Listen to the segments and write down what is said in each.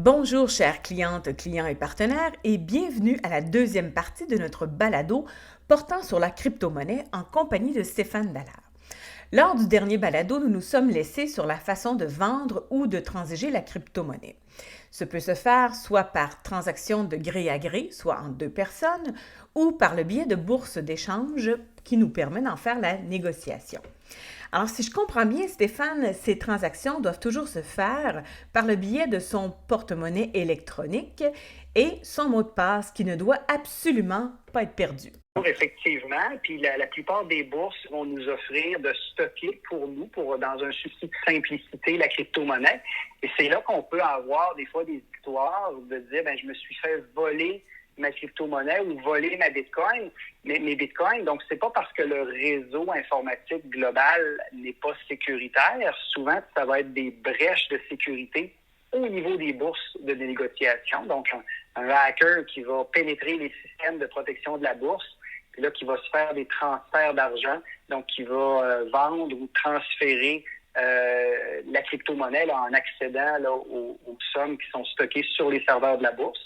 Bonjour chères clientes, clients et partenaires et bienvenue à la deuxième partie de notre balado portant sur la crypto-monnaie en compagnie de Stéphane Dallard. Lors du dernier balado, nous nous sommes laissés sur la façon de vendre ou de transiger la crypto-monnaie. Ce peut se faire soit par transaction de gré à gré, soit entre deux personnes, ou par le biais de bourses d'échange qui nous permet d'en faire la négociation. Alors, si je comprends bien, Stéphane, ces transactions doivent toujours se faire par le biais de son porte-monnaie électronique et son mot de passe qui ne doit absolument pas être perdu. Effectivement, puis la plupart des bourses vont nous offrir de stocker pour nous, dans un souci de simplicité, la crypto-monnaie. Et c'est là qu'on peut avoir des fois des histoires de dire, je me suis fait voler ma crypto-monnaie ou voler ma Bitcoin, mais mes Bitcoins. Donc, c'est pas parce que le réseau informatique global n'est pas sécuritaire. Souvent, ça va être des brèches de sécurité au niveau des bourses de négociation. Donc, un hacker qui va pénétrer les systèmes de protection de la bourse, puis là, qui va se faire des transferts d'argent, donc qui va vendre ou transférer la crypto-monnaie là, en accédant là, aux sommes qui sont stockées sur les serveurs de la bourse.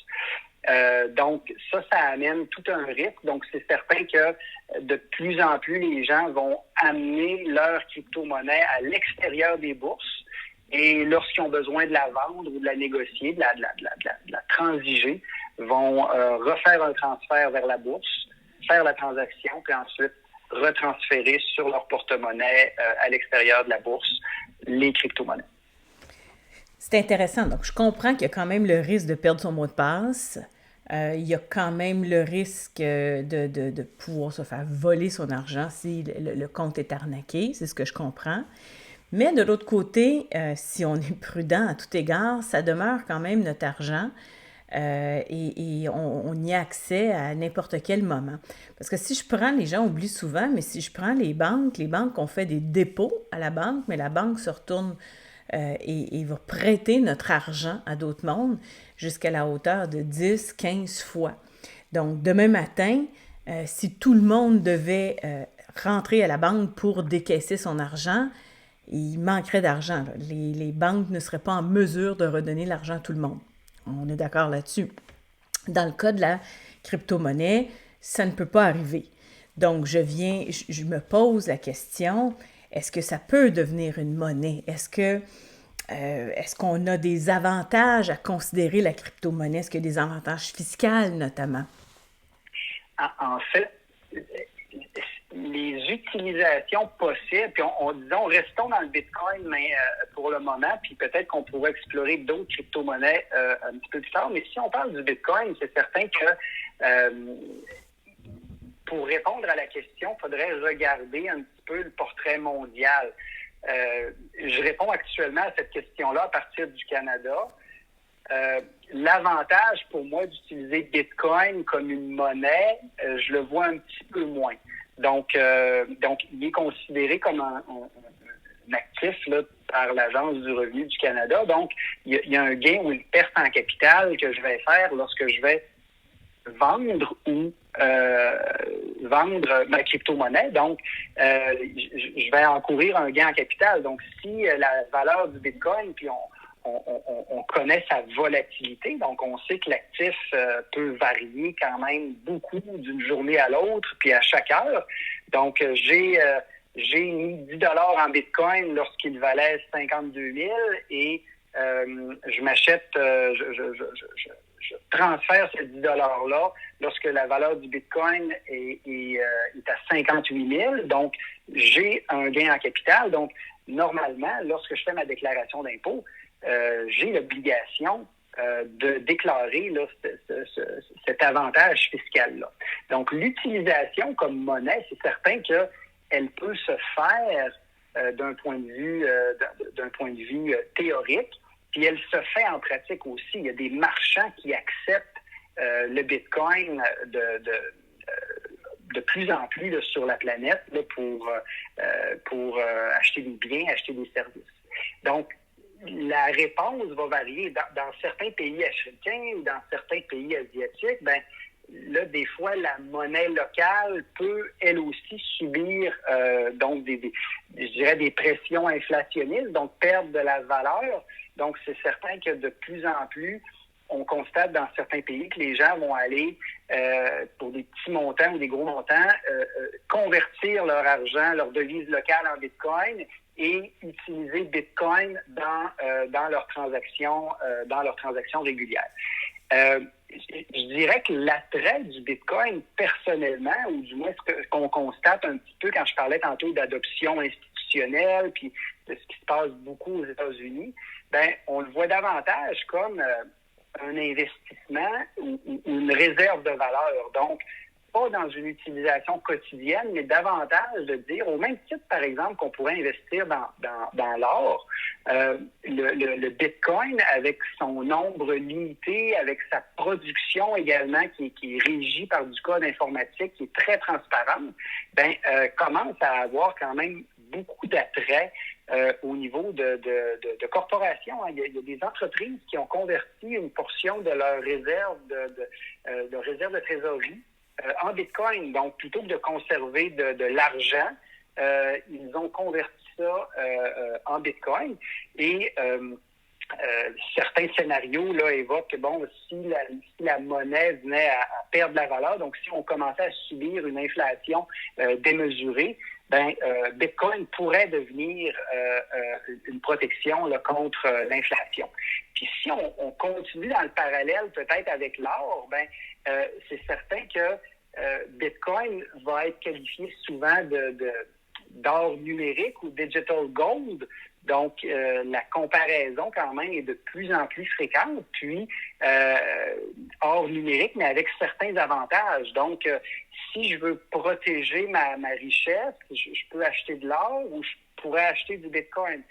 Donc, ça amène tout un risque. Donc, c'est certain que de plus en plus, les gens vont amener leur crypto-monnaie à l'extérieur des bourses. Et lorsqu'ils ont besoin de la vendre ou de la négocier, de la transiger, vont refaire un transfert vers la bourse, faire la transaction, puis ensuite retransférer sur leur porte-monnaie à l'extérieur de la bourse les crypto-monnaies. C'est intéressant. Donc, je comprends qu'il y a quand même le risque de perdre son mot de passe. Il y a quand même le risque de pouvoir se faire voler son argent si le compte est arnaqué. C'est ce que je comprends. Mais de l'autre côté, si on est prudent à tout égard, ça demeure quand même notre argent et on y a accès à n'importe quel moment. Parce que si je prends, les gens oublient souvent, mais si je prends les banques ont fait des dépôts à la banque, mais la banque se retourne et va prêter notre argent à d'autres mondes jusqu'à la hauteur de 10, 15 fois. Donc, demain matin, si tout le monde devait rentrer à la banque pour décaisser son argent, il manquerait d'argent. Les banques ne seraient pas en mesure de redonner l'argent à tout le monde. On est d'accord là-dessus. Dans le cas de la crypto-monnaie, ça ne peut pas arriver. Donc, je me pose la question, est-ce que ça peut devenir une monnaie? Est-ce qu'on a des avantages à considérer la crypto-monnaie? Est-ce qu'il y a des avantages fiscaux notamment? En fait, les utilisations possibles, puis disons, restons dans le Bitcoin, mais pour le moment, puis peut-être qu'on pourrait explorer d'autres crypto-monnaies un petit peu plus tard. Mais si on parle du Bitcoin, c'est certain que pour répondre à la question, il faudrait regarder un petit peu le portrait mondial. Je réponds actuellement à cette question-là à partir du Canada. L'avantage pour moi d'utiliser Bitcoin comme une monnaie, je le vois un petit peu moins. Donc, il est considéré comme un actif là, par l'Agence du revenu du Canada. Donc, il y a un gain ou une perte en capital que je vais faire lorsque je vais vendre ou vendre ma crypto-monnaie. Donc, je vais encourir un gain en capital. Donc, si la valeur du Bitcoin, puis on connaît sa volatilité, donc on sait que l'actif peut varier quand même beaucoup d'une journée à l'autre, puis à chaque heure. Donc, j'ai mis 10 $ en Bitcoin lorsqu'il valait 52 000 et je m'achète, je transfère ces 10 $-là lorsque la valeur du Bitcoin est à 58 000. Donc, j'ai un gain en capital. Donc, normalement, lorsque je fais ma déclaration d'impôt, j'ai l'obligation de déclarer là, cet avantage fiscal-là. Donc, l'utilisation comme monnaie, c'est certain qu'elle peut se faire d'un point de vue théorique, puis elle se fait en pratique aussi. Il y a des marchands qui acceptent le Bitcoin de plus en plus là, sur la planète là, pour acheter des biens, acheter des services. Donc, la réponse va varier. Dans certains pays africains ou dans certains pays asiatiques, là, des fois, la monnaie locale peut, elle aussi, subir donc je dirais des pressions inflationnistes, donc perdre de la valeur. Donc, c'est certain que de plus en plus, on constate dans certains pays que les gens vont aller, pour des petits montants ou des gros montants, convertir leur argent, leur devise locale en Bitcoin et utiliser Bitcoin dans leurs transactions régulières. Je dirais que l'attrait du Bitcoin, personnellement, ou du moins ce qu'on constate un petit peu quand je parlais tantôt d'adoption institutionnelle, puis de ce qui se passe beaucoup aux États-Unis, ben on le voit davantage comme un investissement ou une réserve de valeur. Donc, pas dans une utilisation quotidienne, mais davantage de dire, au même titre, par exemple, qu'on pourrait investir dans l'or, le Bitcoin, avec son nombre limité, avec sa production également, qui est régie par du code informatique, qui est très transparente, commence à avoir quand même beaucoup d'attrait au niveau de corporations. Il y a des entreprises qui ont converti une portion de leur réserve de réserve de trésorerie en Bitcoin. Donc, plutôt que de conserver de l'argent, ils ont converti ça en Bitcoin. Et certains scénarios là évoquent que si la monnaie venait à perdre la valeur, donc si on commençait à subir une inflation démesurée, Bitcoin pourrait devenir une protection là, contre l'inflation. Puis si on continue dans le parallèle peut-être avec l'or, c'est certain que Bitcoin va être qualifié souvent d'or numérique ou digital gold. Donc, la comparaison, quand même, est de plus en plus fréquente. Puis, or numérique, mais avec certains avantages. Donc, si je veux protéger ma richesse, je peux acheter de l'or ou je pourrais acheter du Bitcoin.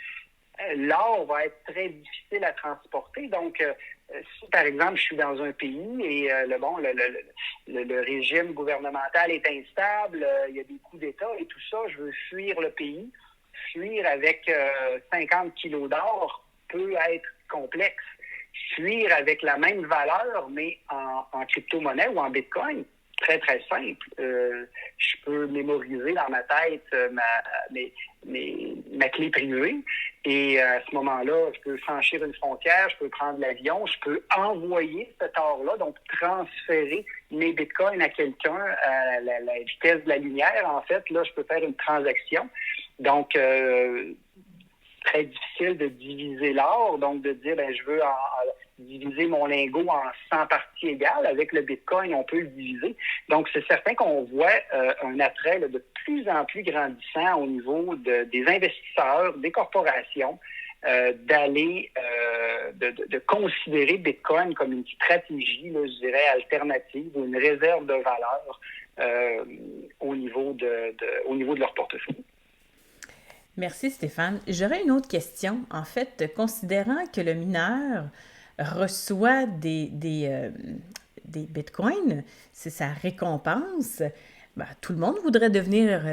L'or va être très difficile à transporter. Donc, si, par exemple, je suis dans un pays et le régime gouvernemental est instable, il y a des coups d'État et tout ça, je veux fuir le pays. Fuir avec 50 kilos d'or peut être complexe. Fuir avec la même valeur, mais en crypto-monnaie ou en Bitcoin, très, très simple. Je peux mémoriser dans ma tête ma clé privée et à ce moment-là, je peux franchir une frontière, je peux prendre l'avion, je peux envoyer cet or-là, donc transférer mes bitcoins à quelqu'un à la vitesse de la lumière. En fait, là, je peux faire une transaction. Donc, très difficile de diviser l'or, donc de dire, je veux diviser mon lingot en 100 parties égales. Avec le Bitcoin, on peut le diviser. Donc, c'est certain qu'on voit un attrait là, de plus en plus grandissant au niveau des investisseurs, des corporations, d'aller, de considérer Bitcoin comme une stratégie, là, je dirais, alternative ou une réserve de valeur au niveau de leur portefeuille. Merci Stéphane. J'aurais une autre question. En fait, considérant que le mineur reçoit des bitcoins, c'est sa récompense, tout le monde voudrait devenir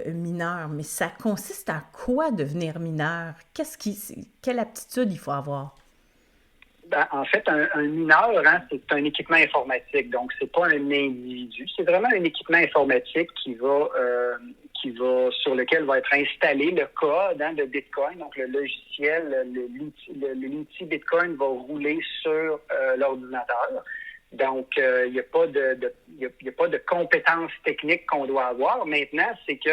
mineur, mais ça consiste à quoi devenir mineur? Quelle aptitude il faut avoir? En fait, un mineur, c'est un équipement informatique. Donc, c'est pas un individu. C'est vraiment un équipement informatique sur lequel va être installé le code de Bitcoin. Donc, le logiciel, l'outil Bitcoin va rouler sur l'ordinateur. Donc, il n'y a pas de compétences techniques qu'on doit avoir. Maintenant, c'est que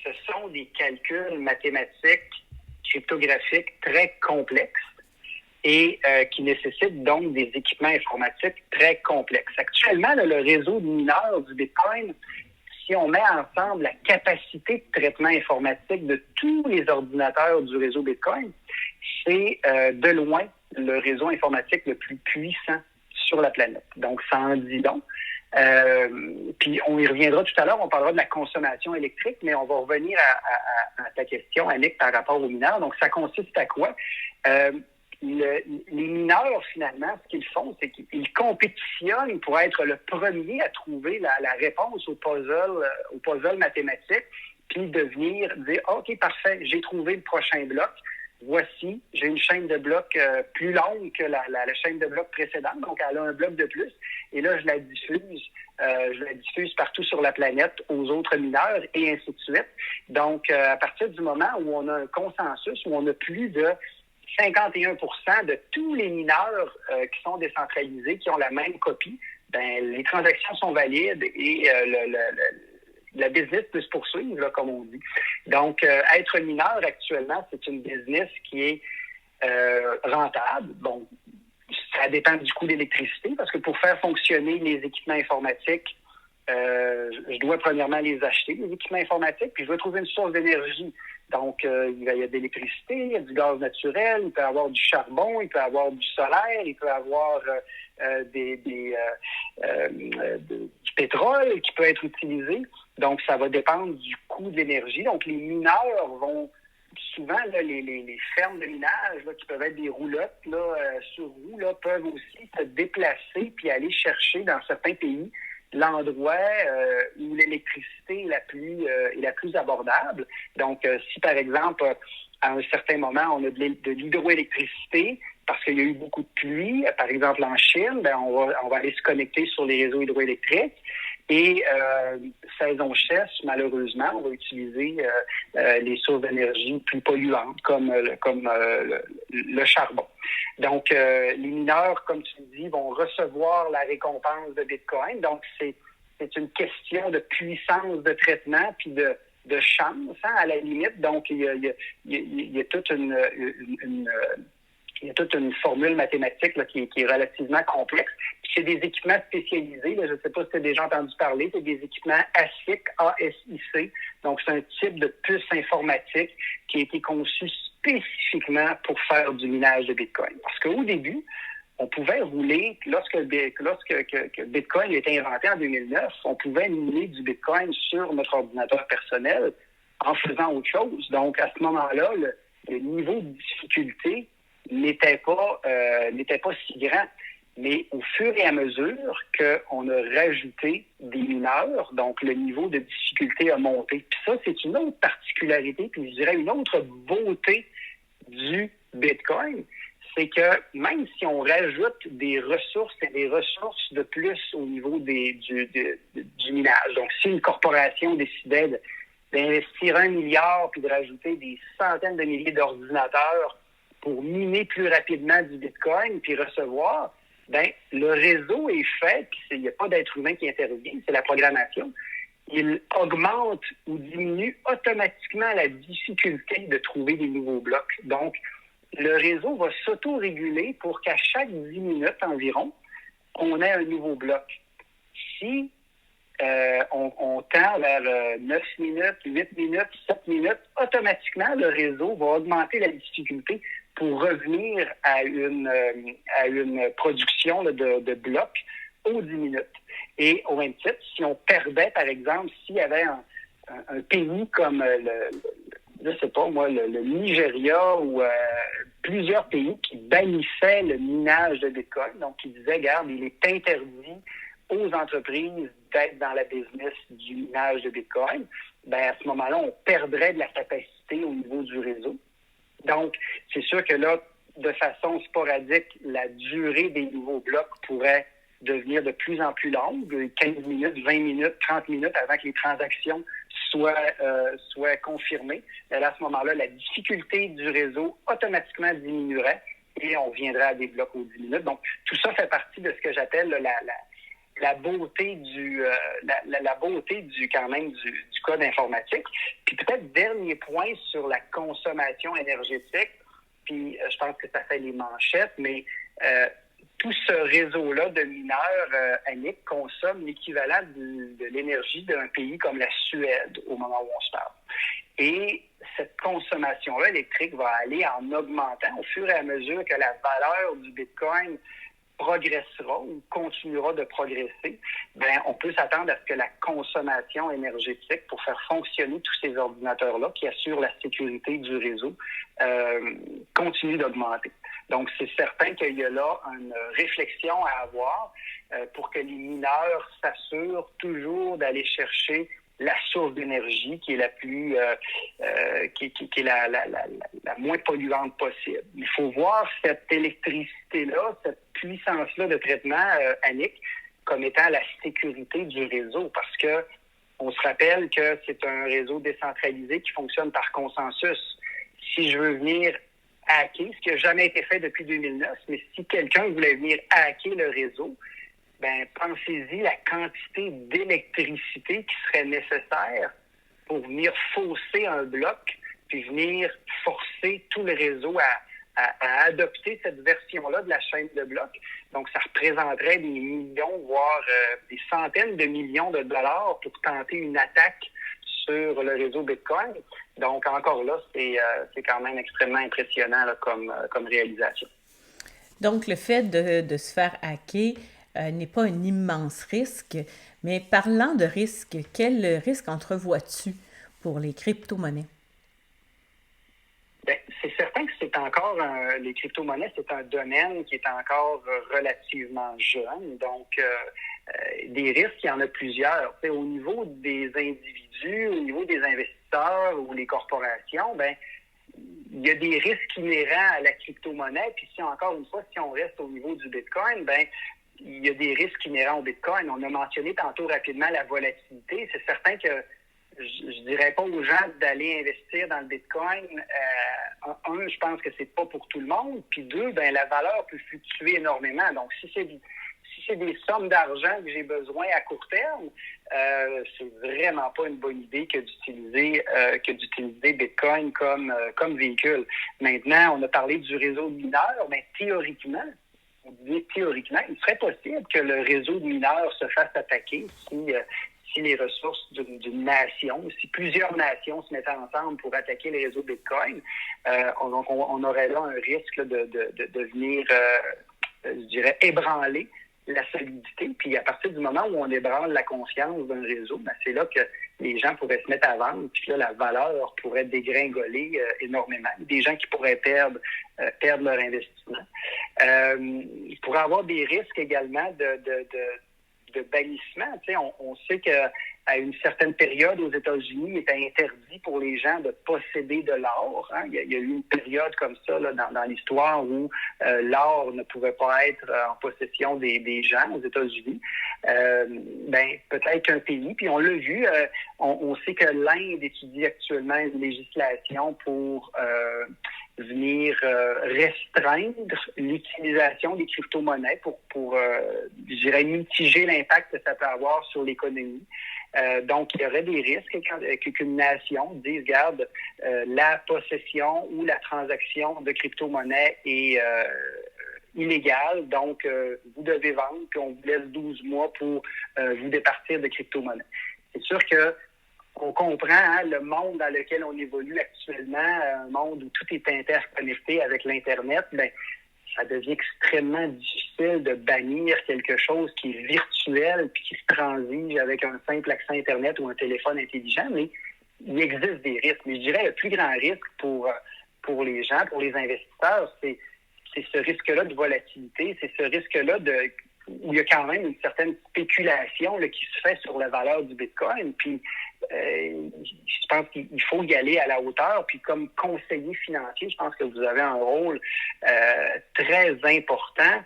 ce sont des calculs mathématiques, cryptographiques très complexes et qui nécessitent donc des équipements informatiques très complexes. Actuellement, le réseau de mineurs du Bitcoin, si on met ensemble la capacité de traitement informatique de tous les ordinateurs du réseau Bitcoin, c'est de loin le réseau informatique le plus puissant sur la planète. Donc, ça en dit long. Puis, on y reviendra tout à l'heure, on parlera de la consommation électrique, mais on va revenir à ta question, Annick, par rapport aux mineurs. Donc, ça consiste à quoi? Les mineurs, finalement, ce qu'ils font, c'est qu'ils compétitionnent pour être le premier à trouver la réponse au puzzle mathématique, puis de venir dire, OK, parfait, j'ai trouvé le prochain bloc. voici, j'ai une chaîne de blocs plus longue que la chaîne de blocs précédente, donc elle a un bloc de plus, et là, je la diffuse partout sur la planète aux autres mineurs, et ainsi de suite. Donc, à partir du moment où on a un consensus, où on a plus de 51% de tous les mineurs qui sont décentralisés, qui ont la même copie, ben, les transactions sont valides et la business peut se poursuivre, là, comme on dit. Donc, être mineur actuellement, c'est une business qui est rentable. Bon, ça dépend du coût d'électricité, parce que pour faire fonctionner les équipements informatiques, je dois premièrement les acheter, les équipements informatiques, puis je dois trouver une source d'énergie. Donc, il y a de l'électricité, il y a du gaz naturel, il peut y avoir du charbon, il peut y avoir du solaire, il peut y avoir du pétrole qui peut être utilisé. Donc, ça va dépendre du coût de l'énergie. Donc, les mineurs vont souvent, là, les fermes de minage, là, qui peuvent être des roulottes là, sur roues, là, peuvent aussi se déplacer puis aller chercher dans certains pays l'endroit où l'électricité est la plus abordable. Donc, si par exemple, à un certain moment, on a de l'hydroélectricité parce qu'il y a eu beaucoup de pluie, par exemple en Chine, ben on va aller se connecter sur les réseaux hydroélectriques. Et saison sèche, malheureusement, on va utiliser les sources d'énergie plus polluantes comme le charbon. Donc, les mineurs, comme tu dis, vont recevoir la récompense de Bitcoin. Donc, c'est une question de puissance de traitement puis de chance, hein, à la limite. Donc, il y a toute il y a toute une formule mathématique là, qui est relativement complexe. Puis c'est des équipements spécialisés. Là, je ne sais pas si tu as déjà entendu parler. C'est des équipements ASIC, A-S-I-C. Donc, c'est un type de puce informatique qui a été conçu spécifiquement pour faire du minage de Bitcoin. Parce qu'au début, on pouvait rouler, lorsque Bitcoin a été inventé en 2009, on pouvait miner du Bitcoin sur notre ordinateur personnel en faisant autre chose. Donc, à ce moment-là, le niveau de difficulté n'était pas si grand. Mais au fur et à mesure qu'on a rajouté des mineurs, donc le niveau de difficulté a monté. Puis ça, c'est une autre particularité, puis je dirais une autre beauté du Bitcoin, c'est que même si on rajoute des ressources et des ressources de plus au niveau du minage, donc si une corporation décidait d'investir 1 milliard puis de rajouter des centaines de milliers d'ordinateurs pour miner plus rapidement du Bitcoin puis recevoir, ben le réseau est fait, puis il n'y a pas d'être humain qui intervient, c'est la programmation. Il augmente ou diminue automatiquement la difficulté de trouver des nouveaux blocs. Donc, le réseau va s'auto-réguler pour qu'à chaque 10 minutes environ, on ait un nouveau bloc. Si on tend vers 9 minutes, 8 minutes, 7 minutes, automatiquement, le réseau va augmenter la difficulté pour revenir à une production là, de blocs aux 10 minutes. Et au même titre, si on perdait, par exemple, s'il y avait un pays comme je sais pas moi, le Nigeria ou plusieurs pays qui bannissaient le minage de Bitcoin, donc qui disaient, regarde, il est interdit aux entreprises d'être dans la business du minage de Bitcoin, ben à ce moment-là, on perdrait de la capacité au niveau du réseau. Donc, c'est sûr que là, de façon sporadique, la durée des nouveaux blocs pourrait devenir de plus en plus longue, 15 minutes, 20 minutes, 30 minutes avant que les transactions soient confirmées. Et là, à ce moment-là, la difficulté du réseau automatiquement diminuerait et on viendrait à des blocs aux 10 minutes. Donc, tout ça fait partie de ce que j'appelle la beauté la beauté quand même du code informatique. Puis peut-être dernier point sur la consommation énergétique, puis je pense que ça fait les manchettes, mais tout ce réseau-là de mineurs, Annick, consomme l'équivalent de l'énergie d'un pays comme la Suède au moment où on se parle. Et cette consommation-là électrique va aller en augmentant au fur et à mesure que la valeur du Bitcoin progressera ou continuera de progresser. Ben, on peut s'attendre à ce que la consommation énergétique pour faire fonctionner tous ces ordinateurs-là qui assurent la sécurité du réseau continue d'augmenter. Donc, c'est certain qu'il y a là une réflexion à avoir pour que les mineurs s'assurent toujours d'aller chercher la source d'énergie qui est la plus qui est la moins polluante possible. Il faut voir cette électricité-là, cette puissance-là de traitement, Annick, comme étant la sécurité du réseau, parce que on se rappelle que c'est un réseau décentralisé qui fonctionne par consensus. Si je veux venir hacker, ce qui n'a jamais été fait depuis 2009, mais si quelqu'un voulait venir hacker le réseau, ben pensez-y la quantité d'électricité qui serait nécessaire pour venir fausser un bloc, puis venir forcer tout le réseau à adopter cette version-là de la chaîne de blocs. Donc, ça représenterait des millions, voire des centaines de millions de dollars pour tenter une attaque sur le réseau Bitcoin. Donc, encore là, c'est quand même extrêmement impressionnant là, comme réalisation. Donc, le fait de se faire hacker n'est pas un immense risque, mais parlant de risque, quel risque entrevois-tu pour les crypto-monnaies? Bien, c'est certain que c'est encore les crypto-monnaies, c'est un domaine qui est encore relativement jeune. Donc, des risques, il y en a plusieurs. T'sais, au niveau des individus, au niveau des investisseurs ou les corporations, ben il y a des risques inhérents à la crypto-monnaie. Puis si encore une fois, si on reste au niveau du Bitcoin, ben il y a des risques inhérents au Bitcoin. On a mentionné tantôt rapidement la volatilité. C'est certain que je dirais pas aux gens d'aller investir dans le Bitcoin. Un, je pense que c'est pas pour tout le monde. Puis deux, ben la valeur peut fluctuer énormément. Donc, si c'est des sommes d'argent que j'ai besoin à court terme, c'est vraiment pas une bonne idée que d'utiliser Bitcoin comme véhicule. Maintenant, on a parlé du réseau de mineurs, mais théoriquement, il serait possible que le réseau de mineurs se fasse attaquer si les ressources d'une nation, si plusieurs nations se mettaient ensemble pour attaquer les réseaux Bitcoin, on aurait là un risque de venir, je dirais, ébranler la solidité. Puis à partir du moment où on ébranle la confiance d'un réseau, ben c'est là que les gens pourraient se mettre à vendre, puis là, la valeur pourrait dégringoler énormément. Des gens qui pourraient perdre leur investissement. Il pourrait y avoir des risques également de bannissement. Tu sais, on sait qu'à une certaine période aux États-Unis, il était interdit pour les gens de posséder de l'or. Hein. Il y a eu une période comme ça là, dans l'histoire où l'or ne pouvait pas être en possession des gens aux États-Unis. Peut-être qu'un pays, puis on l'a vu, on sait que l'Inde étudie actuellement une législation pour venir restreindre l'utilisation des crypto-monnaies pour je dirais, mitiger l'impact que ça peut avoir sur l'économie. Donc, il y aurait des risques qu'une nation dise, regarde, la possession ou la transaction de crypto-monnaie est illégale, donc vous devez vendre, puis on vous laisse 12 mois pour vous départir de crypto-monnaie. C'est sûr que on comprend le monde dans lequel on évolue actuellement, un monde où tout est interconnecté avec l'Internet, bien, ça devient extrêmement difficile de bannir quelque chose qui est virtuel puis qui se transige avec un simple accès Internet ou un téléphone intelligent, mais il existe des risques. Mais je dirais le plus grand risque pour les gens, pour les investisseurs, c'est ce risque-là de volatilité, c'est ce risque-là où il y a quand même une certaine spéculation là, qui se fait sur la valeur du Bitcoin. Puis, je pense qu'il faut y aller à la hauteur. Puis, comme conseiller financier, je pense que vous avez un rôle très important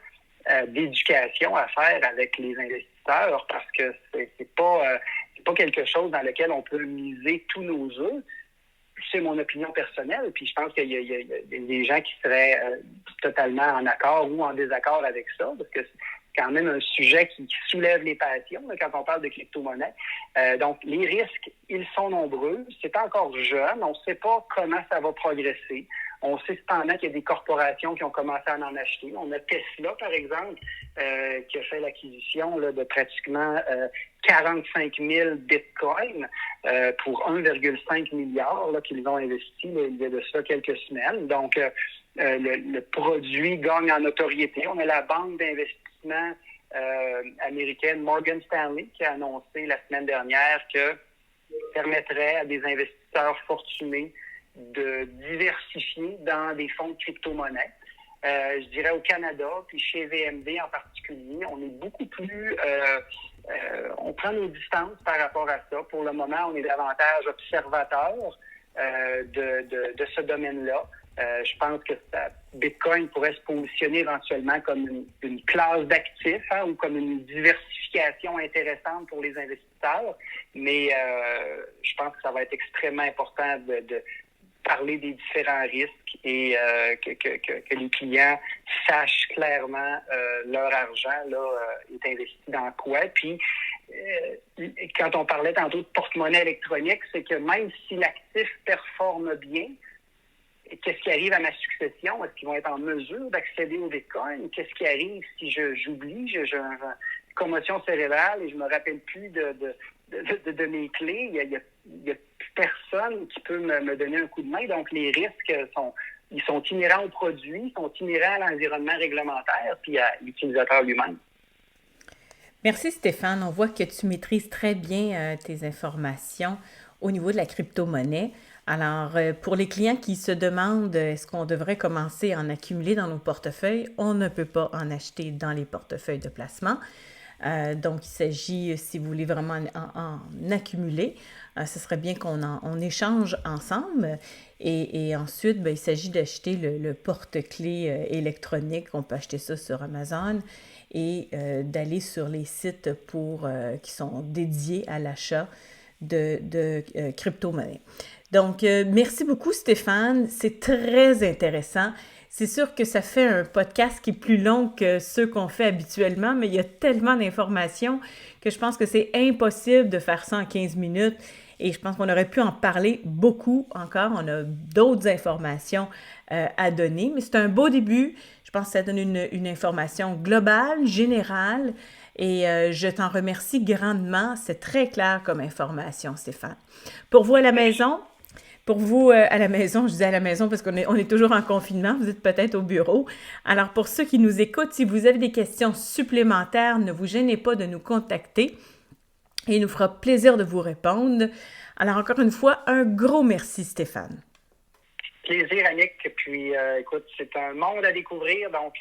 d'éducation à faire avec les investisseurs parce que c'est pas quelque chose dans lequel on peut miser tous nos œufs. C'est mon opinion personnelle, puis je pense qu'il y a des gens qui seraient totalement en accord ou en désaccord avec ça, parce que c'est quand même un sujet qui soulève les passions là, quand on parle de crypto-monnaie. Donc, les risques, ils sont nombreux. C'est encore jeune. On ne sait pas comment ça va progresser. On sait cependant qu'il y a des corporations qui ont commencé à en acheter. On a Tesla, par exemple, qui a fait l'acquisition là, de pratiquement 45 000 bitcoins pour 1,5 milliard là, qu'ils ont investi là, il y a de ça quelques semaines. Donc, le produit gagne en notoriété. On a la banque d'investissement américaine Morgan Stanley qui a annoncé la semaine dernière que permettrait à des investisseurs fortunés de diversifier dans des fonds de crypto-monnaie. Je dirais au Canada, puis chez VMD en particulier, on est beaucoup plus on prend nos distances par rapport à ça. Pour le moment, on est davantage observateur de ce domaine-là. Je pense que Bitcoin pourrait se positionner éventuellement comme une classe d'actifs ou comme une diversification intéressante pour les investisseurs. Mais je pense que ça va être extrêmement important de parler des différents risques et que les clients sachent clairement leur argent est investi dans quoi. Puis, quand on parlait tantôt de porte-monnaie électronique, c'est que même si l'actif performe bien, qu'est-ce qui arrive à ma succession? Est-ce qu'ils vont être en mesure d'accéder au Bitcoin? Qu'est-ce qui arrive si j'oublie, j'ai une commotion cérébrale et je me rappelle plus de mes clés? Il y a personne qui peut me donner un coup de main. Donc, les risques sont inhérents au produit, sont inhérents à l'environnement réglementaire puis à l'utilisateur lui-même. Merci Stéphane. On voit que tu maîtrises très bien tes informations au niveau de la crypto-monnaie. Alors, pour les clients qui se demandent est-ce qu'on devrait commencer à en accumuler dans nos portefeuilles, on ne peut pas en acheter dans les portefeuilles de placement. Donc, il s'agit, si vous voulez vraiment en accumuler, ce serait bien qu'on échange ensemble. Et ensuite, il s'agit d'acheter le porte-clés électronique. On peut acheter ça sur Amazon et d'aller sur les sites qui sont dédiés à l'achat de crypto-monnaies. Donc, merci beaucoup Stéphane. C'est très intéressant. C'est sûr que ça fait un podcast qui est plus long que ceux qu'on fait habituellement, mais il y a tellement d'informations que je pense que c'est impossible de faire ça en 15 minutes. Et je pense qu'on aurait pu en parler beaucoup encore. On a d'autres informations à donner, mais c'est un beau début. Je pense que ça donne une information globale, générale. Et je t'en remercie grandement. C'est très clair comme information, Stéphane. Pour vous à la maison, je disais à la maison parce qu'on est toujours en confinement, vous êtes peut-être au bureau. Alors, pour ceux qui nous écoutent, si vous avez des questions supplémentaires, ne vous gênez pas de nous contacter et il nous fera plaisir de vous répondre. Alors, encore une fois, un gros merci, Stéphane. Plaisir, Annick. Puis, écoute, c'est un monde à découvrir, donc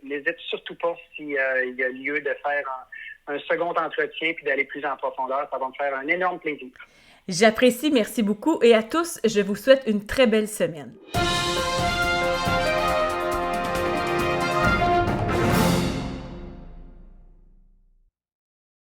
n'hésite surtout pas s'il y a lieu de faire un second entretien puis d'aller plus en profondeur. Ça va me faire un énorme plaisir. J'apprécie, merci beaucoup et à tous, je vous souhaite une très belle semaine.